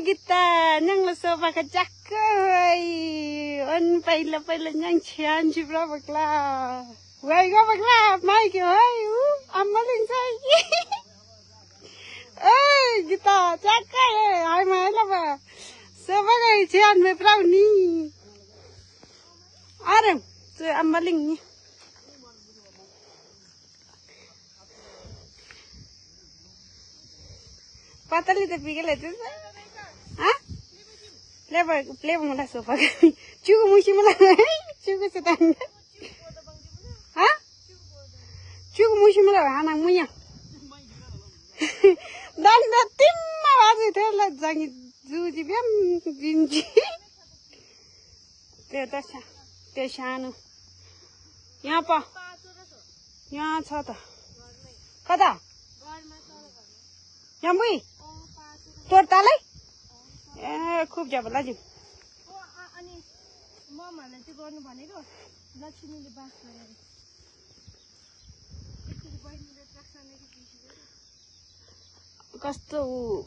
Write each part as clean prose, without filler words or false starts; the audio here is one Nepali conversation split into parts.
kita nang lo sofa ka jakai on paila nyang chian ji bra bakla wai go bakla mai ki oi amaling sai oi kita jakai ai mai la ba sofa ka chian me bra ni aram tu amaling ni patali te pigele tu ha play mula sofa cukup musim mula cukup sedang ha cukup musim mula anak munya dan tim masih terlihat jangan zuji biam binji tershanu यहाँ पा यहाँ छ त कता यहाँ बुई तोर तालै ए खूब जाब लाजिम अनि ममहरुले चाहिँ गर्नु भनेको लक्ष्मीले बास गरेर एकचोटी बहिनीले ट्राक्सनले कस्तो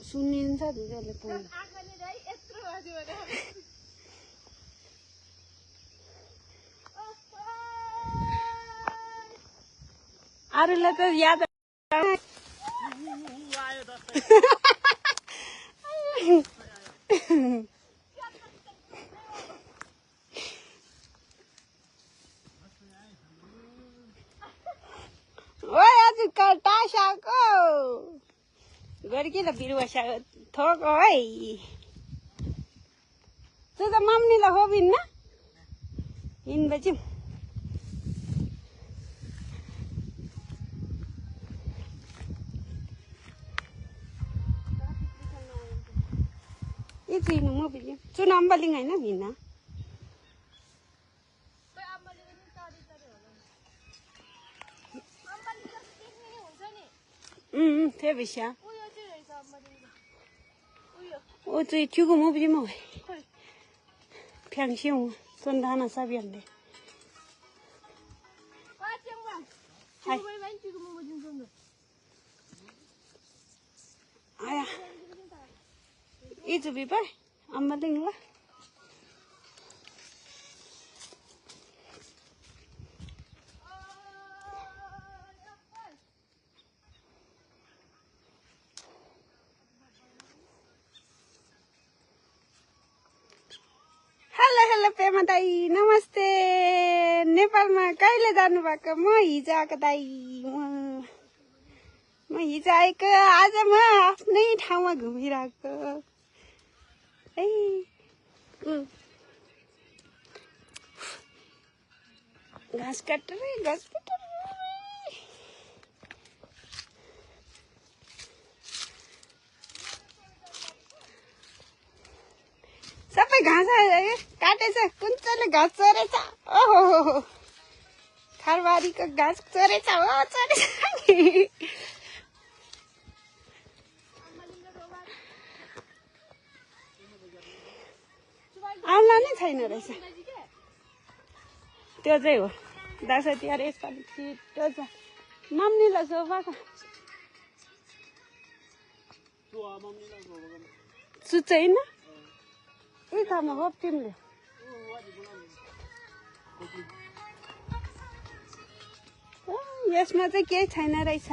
सुनिन्छ दिदीले त आँखाले रै यत्रो बाज्यो भने अरूलाई त याद ओए आज कटा साको गरकिला बिरुवा साग थोक ओए तू त मम्मीलाई हो बिन न इन बच्ची itu ini mau beli, tu nambah lingai na bina. Thế bây giờ. Ôi tôi chưa có mua gì mà. Phèn xiêu, tuần đó là sao biển đấy. Hai. Ai à. Itu bipa, amaling lah. Hello Pema दाई नमस्ते नेपालमा कहिले जानु भएको म हिजो आएको दाई म हिजो आएको आज म आफ्नै ठाउँमा घुमिरहेको घाँस काटेर सबै घाँस काटेछ कुन चाहिँ घाँस चोरेछ ओहो खारबारीको घाँस चोरेछ हो चोरेछ आउला नै छैन रहेछ त्यो चाहिँ हो दसैँ तिहार यसपालि छिटो छ मम्मीलाई सोफाको सुत्छ होइन यही ठाउँमा हो तिमीले यसमा चाहिँ केही छैन रहेछ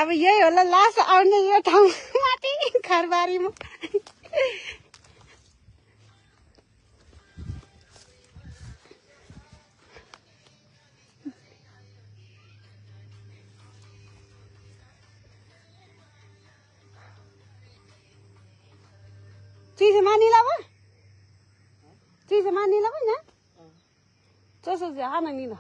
अब यही होला लास्ट आउने यो ठाउँ माथि खारबारीमा चीज मानिला बा ना चोसो से हाना नीला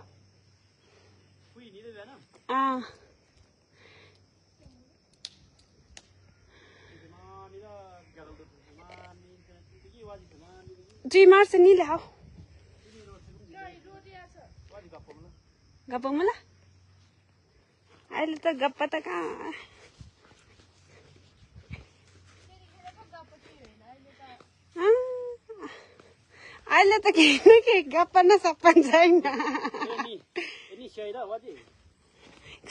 जी मार से नीले आओ गप्पा मला अहिले त गप्पा त कहाँ अहिले त के गप्प न सपन छैन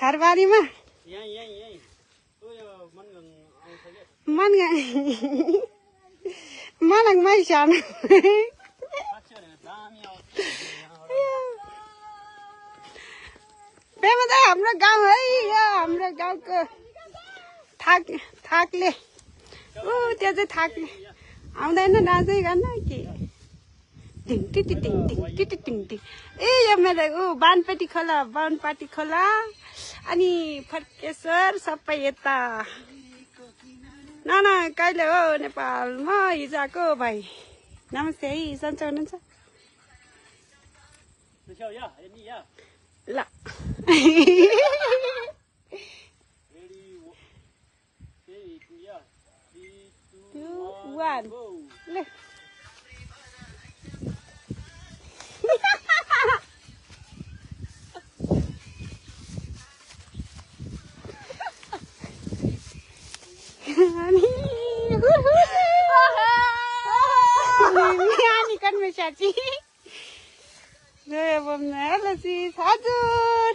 खरबारीमा मनङमै सानो पेमा त हाम्रो गाउँ है यो हाम्रो गाउँको थाकले त्यो चाहिँ थाकले आउँदैन डाँसै गर्न के टिङ टिङ टिङ टिङ टिङ टिङ ए यो मेरो बानपाटी खोला अनि फर्केश्वर सबै यता न कहिले हो नेपालमा हिजो आएको भाइ नमस्ते है सन्चै हुनुहुन्छ ल ल Ani kan mesaji. Saya benar sih हजुर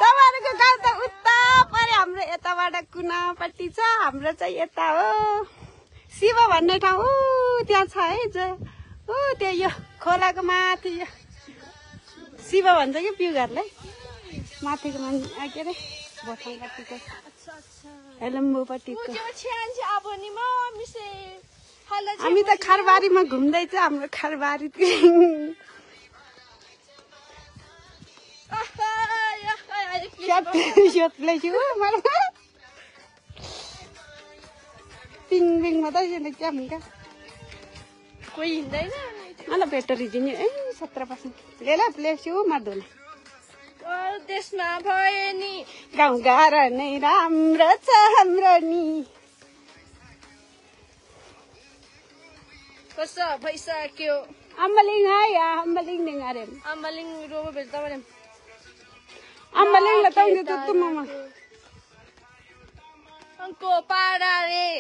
तपाईहरुको गाउँ त उता परे हाम्रो यताबाट कुनापट्टि छ हाम्रो चाहिँ यता हो शिव भन्ने ठाउँ त्यहाँ छ है त्यो यो खोलाको माथि यो शिव भन्छ कि प्युघरलाई माथिको के अरे बथाङपट्टिको हेलम्बुपट्टिको हामी त खरबारीमा घुम्दैछ हाम्रो खरबारी पिङ पिङमा त क्या हुन्छ कोही हिँड्दैन मलाई ब्याटरी दिने ए 17% लेला प्लेस्यु मार्दैन त्यसमा भए नि गाउँ घर नै राम्रो छ हाम्रो नि कसो भइसक्यो अम्बलिङ है अम्बलिङ नि अरे अम्बलिङ रोबो भेट्दा भने अम्बलिङ ल ताउँदै त तुममा अंको पारा रे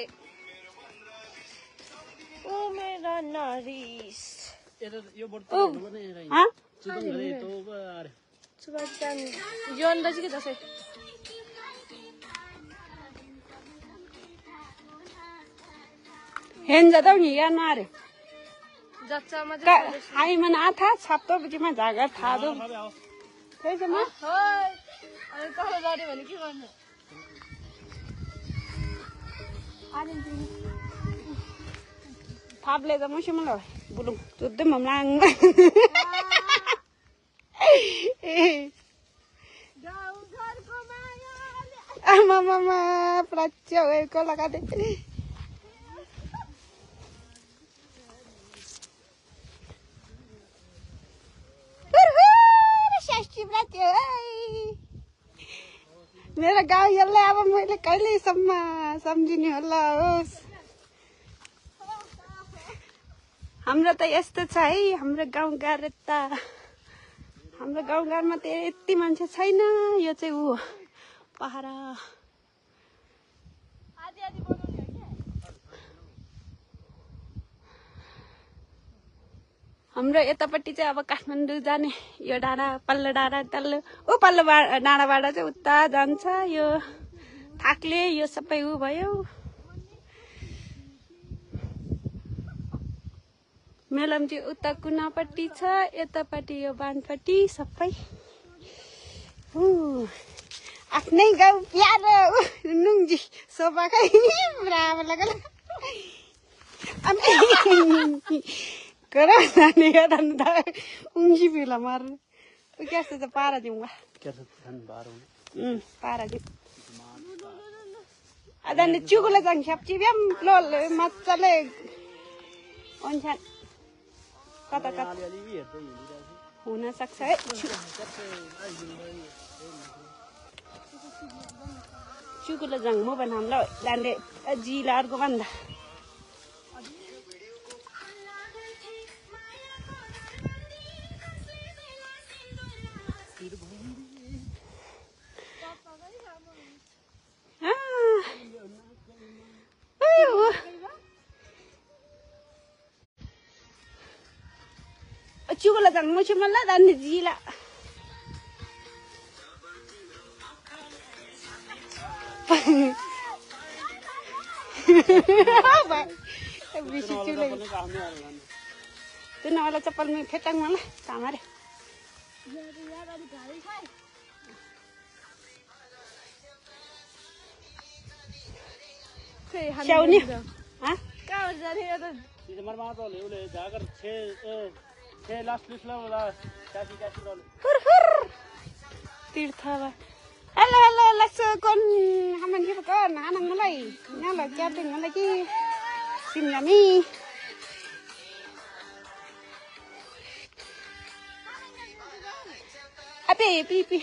ओ मेरा नरिस यो बोर्ड भने हा चुदन गरे तो बारे सुबाजान योन दजी के दसै हेन जादौ नि या नारे जच्चा मजा हाई मन आथा छाप्तो बजीमा झागा थादो त्यसै म हाय अनि तल जाने भने के गर्नु थाप्ले त मुसिम ल बुलुङ जुद्धै ममलाङ गाउँ घरको माया आमा प्राच्य को लगा दे मेरो गाउँ यसलाई अब मैले कहिलेसम्म सम्झिने होला होस् हाम्रो त यस्तो छ है हाम्रो गाउँघर त हाम्रो गाउँघरमा त यति मान्छे छैन यो चाहिँ ऊ पहाडा आदि आदि बनाउने हो के हाम्रो यतापट्टि चाहिँ अब काठमाडौँ जाने यो डाँडा पल्लो डाँडा तल्लो पल्लो डाँडाबाट चाहिँ उता जान्छ यो थाक्ले यो सबै ऊ भयो मेलम चाहिँ उता कुनापट्टि छ यतापट्टि यो बानपट्टि सबै आफ्नै गाउँ प्यारो नुङ्जी सोफाकै राम्रो लाग्यो Keren nih ya tante, ungsi film mar, क्या से तो पारा दूँगा क्या धन बारो पारा दूँ ada nih cukup lah siap cibiam lol macale oncan kata-kata una saksa cukup lah jang mau banam lo lande jilar ko banda 죽을라 장 무시말라 난 지라 बेसी चुलै त्यो नवाला चप्पल में फेटाङ मलाई कामारे स्याउने हाँ तीर्थ हेलो हेलो लस कौन हमें ये पका नाना मलाई नाला क्या दिन मलाई की शिमला में अबे P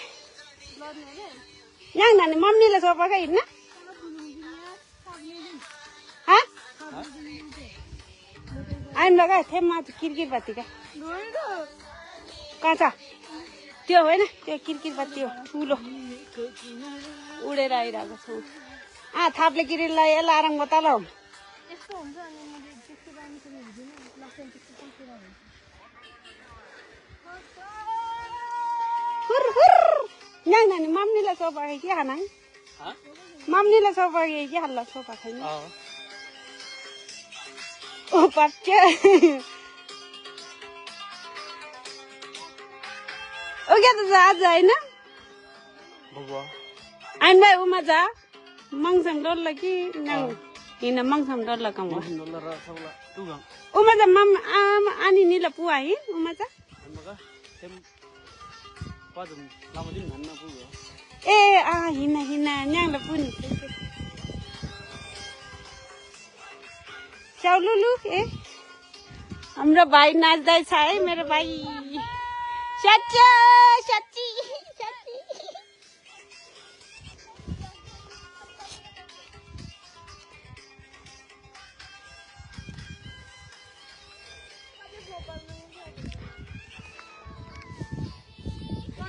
yang nani mami la sopa ka ina ha I'm लगा थे मा किरकिर बत्ती का कहाँ छ त्यो होइन त्यो किरकिर बत्ती हो ठुलो उडेर आइरहेको छ थाप्ले किरिलाई अलार्म बताल हौ yang nani mami la sopa ka के खाना mami la sopa ka के हल्ला सोपा खाइन ओ पक्के ओ क्या तो आज हैन हामीलाई उमा जा मङसम डर लगी नङ हिन मङसम डर लगाम उमा जा मम आम अनि निला पुआ हि उमा जा ए हिन न्याङला पुनि च्याउलुलु ए हाम्रो भाइ नाच्दैछ है मेरो भाइ सच्चा सच्ची सच्ची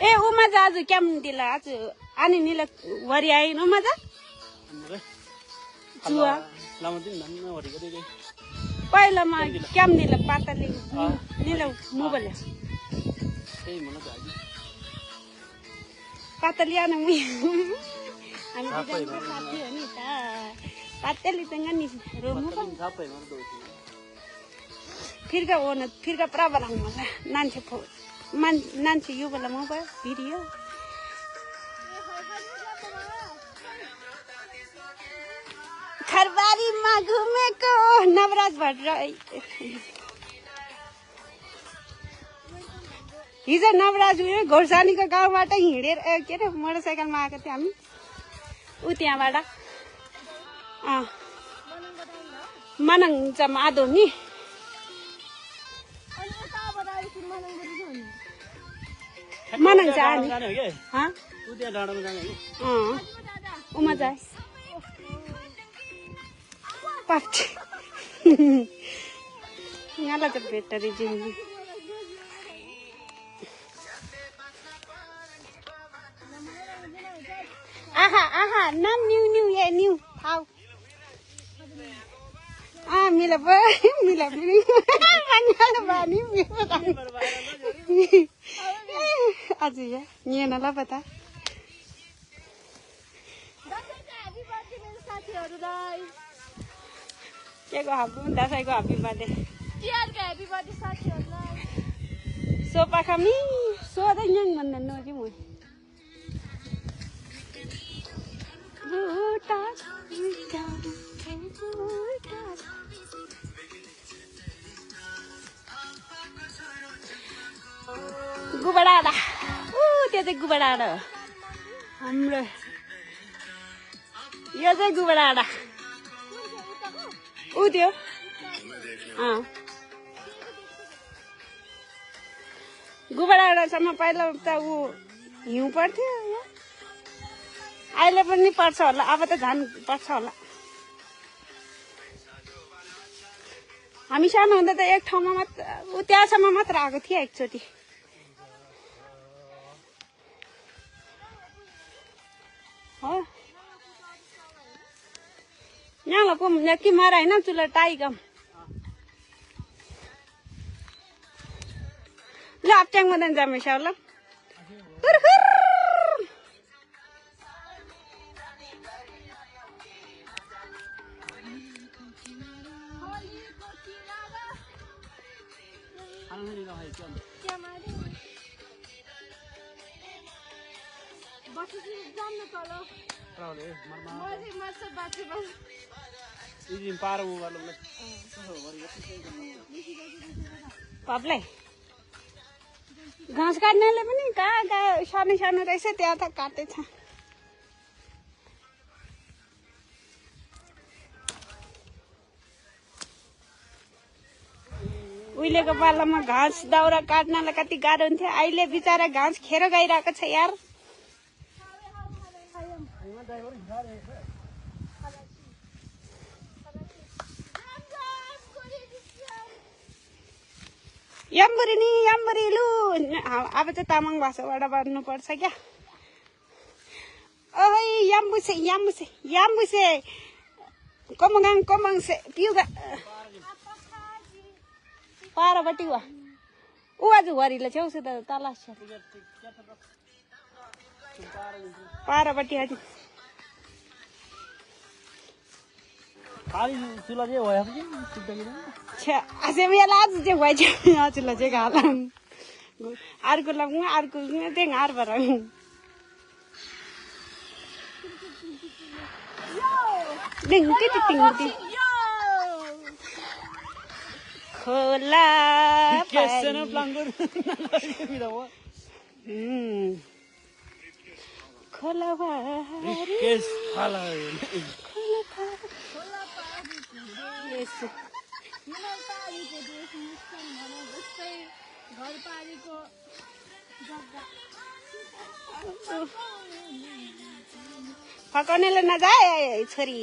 ए उमा जा आज क्या दिला आज अनि निला वरि आइन उमा जा जुवा पहिलामा क्याम निला पाताले निला मोबाइल पातलिया न हामी दुईजना साथी हो नि त पातली तंगा नि रोमु फिरका हो न फिरका प्राबर हमरा नान्छे फो नान्छे यो बेला मोबाइल भिडियो खरबारीमा घुमेको नवराज भट्ट हिजो नवराज घोर्सानीको गाउँबाट हिँडेर के अरे मोटरसाइकलमा आएको थियौँ हामी ऊ त्यहाँबाट मनाङ माधो नि मनाङ जाने उमा जाए पाप्टी यहाँलाई त भेट्टरी जिन्दगी आहा नाम न्यू ये न्यू थाउ मिला पनि बङ्गाल बानी आज या नि नला बता के को हाप्पी दसैँको हाप्पी बर्थडे तिहारको ह्यापी बर्थडे साथीहरुलाई सोपा खामी सोधै न्याङ भन्दा नजी म गुबडाडा त्यो चाहिँ गुबडाडा हो हाम्रो यो चाहिँ गुबडाडा ऊ त्यो गुबडाडासम्म पहिला त ऊ हिउँ पर्थ्यो अहिले पनि पर्छ होला अब त झन् पर्छ होला हामी सानो हुँदा त एक ठाउँमा मात्र ऊ त्यहाँसम्म मात्र आएको थियो एकचोटि हो यहाँ को कि मारा है ना चूल्हा टाई कम ल अप्च्याङ मदन जामेसाउ ल हुर हुर पपलाई घाँस काट्नेले पनि कहाँ कहाँ सानो सानो रहेछ त्यहाँ त काटेछ उहिलेको पालामा घाँस दाउरा काट्नलाई कति गाह्रो हुन्थ्यो अहिले बिचरा घाँस खेर गइरहेको छ यार यम्बुरी नि यम्बुरी लु अब चाहिँ तामाङ भाषाबाट भन्नुपर्छ क्या ओइ यम्बुसे यम्बुसे यम्बुसे कमगाङ कमङसे पिउगा पारापट्टि वा ऊ आज वरिले छेउछु त तलास पारापट्टि आज आज मेला आज चाहिँ भएछ हजुरलाई चाहिँ घालाम अर्को लगाउँ अर्को त्यही हार भएर खोला खोला फकाउनेले नजाए छोरी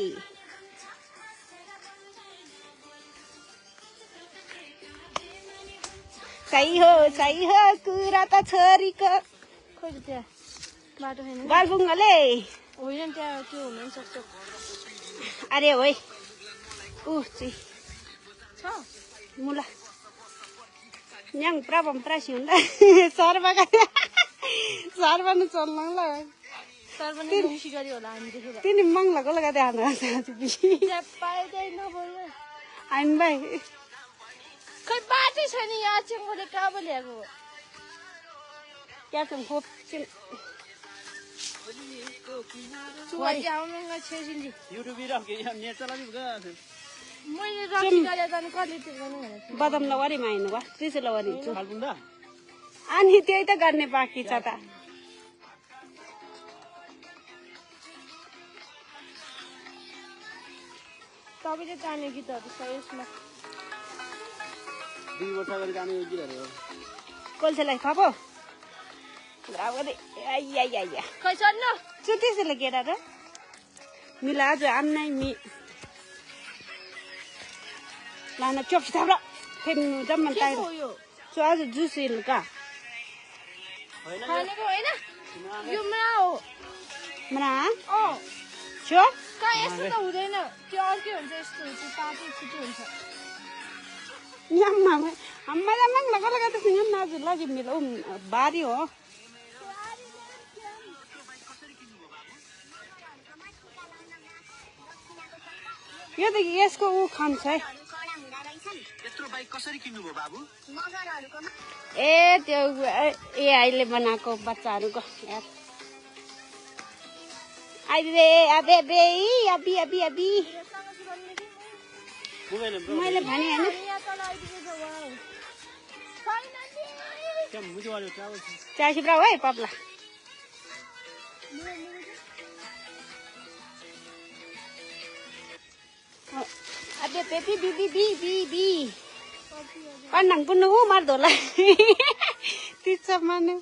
सही हो कुरा त छोरीको बालबुङ्गले होइन त्यहाँ त्यो हुन सक्छ अरे होइ ऊ चाहिँ मुला न्याङ प्रबम प्रासी हुँदा सर्वका सर्वनु चल्नला तिनी मङ्गलाको लगा हामी भाइ खै बाटै छैन यहाँ चाहिँ कहाँ पो ल्याएको क्या चाहिँ खोप मैले रक्सी गरेर जानु कहिले तिर्नु भनेको बदाम लवारीमा हिँड्नु भयो त्रिसु लवारी अनि त्यही त गर्ने बाँकी छ त तपाईँले जाने गीतहरू छ यसमा 2 वर्ष अगाडि जाने गीतहरू हो कोल्सेलाई थपो रावदे आइया खै सन्नु चुतिसले केटा र मिला आज आन्नै मि लाना चोप थाब्रा फेर्नु जम्मन टाइम सो आज जुस हिलका खानेको होइन यो मना हो मना अँ छो कहाँ यस्तो त हुँदैन त्यो अर्कै हुन्छ यस्तो हुन्छ तातो छिटो हुन्छ यम्मा हम्मा जम्मन लगा त सिंगम नाज लागि मिलो बारी हो यो त यसको ऊ खान्छ है यत्रो बाइक कसरी किन्नु भयो बाबु ए त्यो एआईले बनाएको बच्चाहरूको यार आइदे अबे बे अबी अबी अबी मैले भने हैन चाय सिप्रा है पप्ला अबे बेबी बी बी बी बी pandang puno mar dola तिचा माने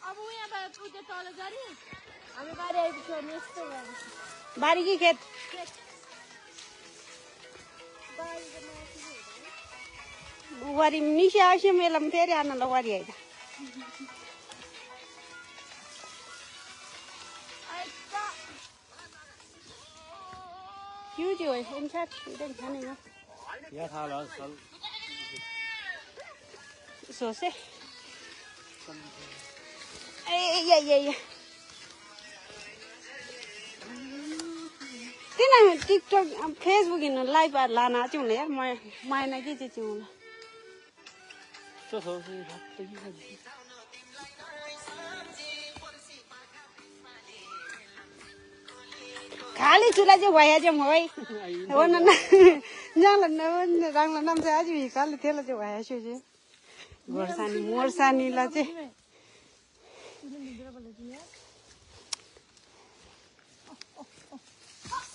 अब यहाँबाट उता तल गरी हामी बारी आइपुग्छौँ अनि यस्तो गरी बारी कि खेत वारी मिसी आसे मेलम फेरि आनला वारी आइदा यो जो इनफॅक्ट इधर खाने ना या थाला सल सोचे ए तिन टिकटक फेसबुक हिँड्नु लाइभ लाना चाहिँ हुने यार मायना के चाहिँ हुनु खाली चुला चाहिँ भइया चाहिँ म है हो न रङला नाम चाहिँ आज खाली त्यसलाई चाहिँ भइया छु चाहिँ मोर्सानीलाई चाहिँ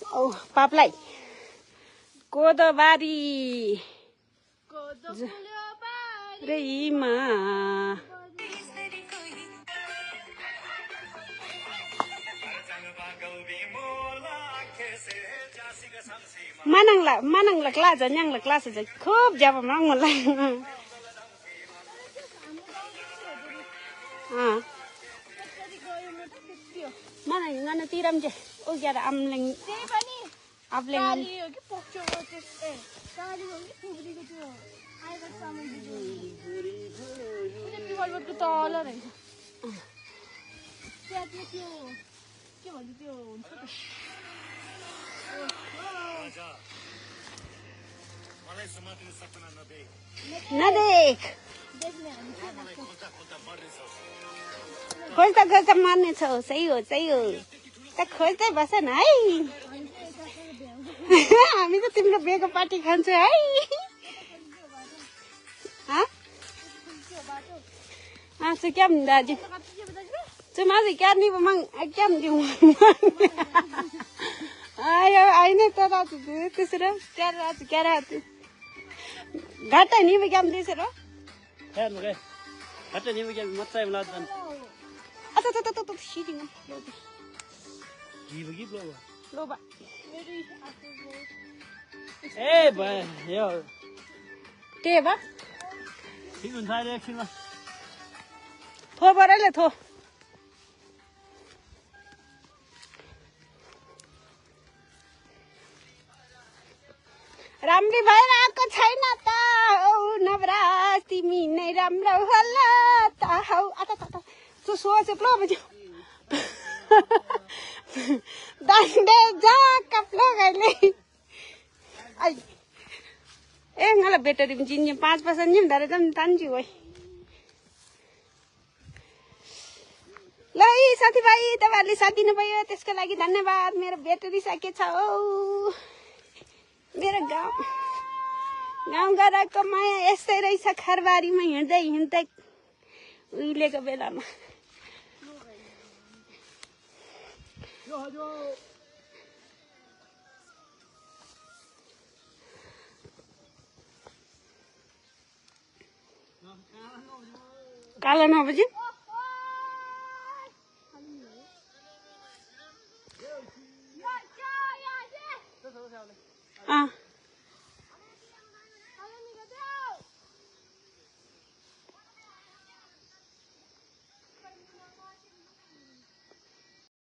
औ पापलाई कोदोबारी रेमा manang la class nyang la class je khub jaba mang la mana ngana tiram je o gyara amling afling गाली हो कि पोक्चो हो त्यो ए गाली हो कि फुब्रीको त्यो आएको सामान दियो त्यो पिवलको तल रहेछ त्यहाँ त्यो के भन्छ त्यो हुन्छ त मलाई समात्ने सपना नदेख नदेख देख्ने हामी मलाई खोज्दा खोज्दा मर्ने छौ खोज्दा मर्ने छौ सही हो त खोज्दै बस न है हामी त तिम्रो बेको पार्टी खान्छौ है चाहिँ क्या दाजु चाहिँ माझे क्या नि mang क्या आयो आइने त रात त्यसरो क्या रात घाटा नि क्या त्यसरो हेर्नु के घाटा नि के मत्तै लाजन अत सिटिङ गिब लो बा ए भाइ यो के बा ठिक हुन्छ अरे एकछिनमा थो बरले थो राम्री भएर आएको छैन त औ नवराज तिमी नै राम्रो होला त हौ तँ सोच प्लो बज्यो दान्डे जा कप्लो गइले आई ए मलाई बेटरी जिन्ने 5% नि धरे त तान्छु है ल है साथीभाइ तपाईहरुले साथ दिनुभयो त्यसको लागि धन्यवाद मेरो बेटरी सकेछ हौ मेरो गाउँ घरको माया यस्तै रहेछ खरबारीमा हिँड्दै उहिलेको बेलामा कालो नबुझ्यो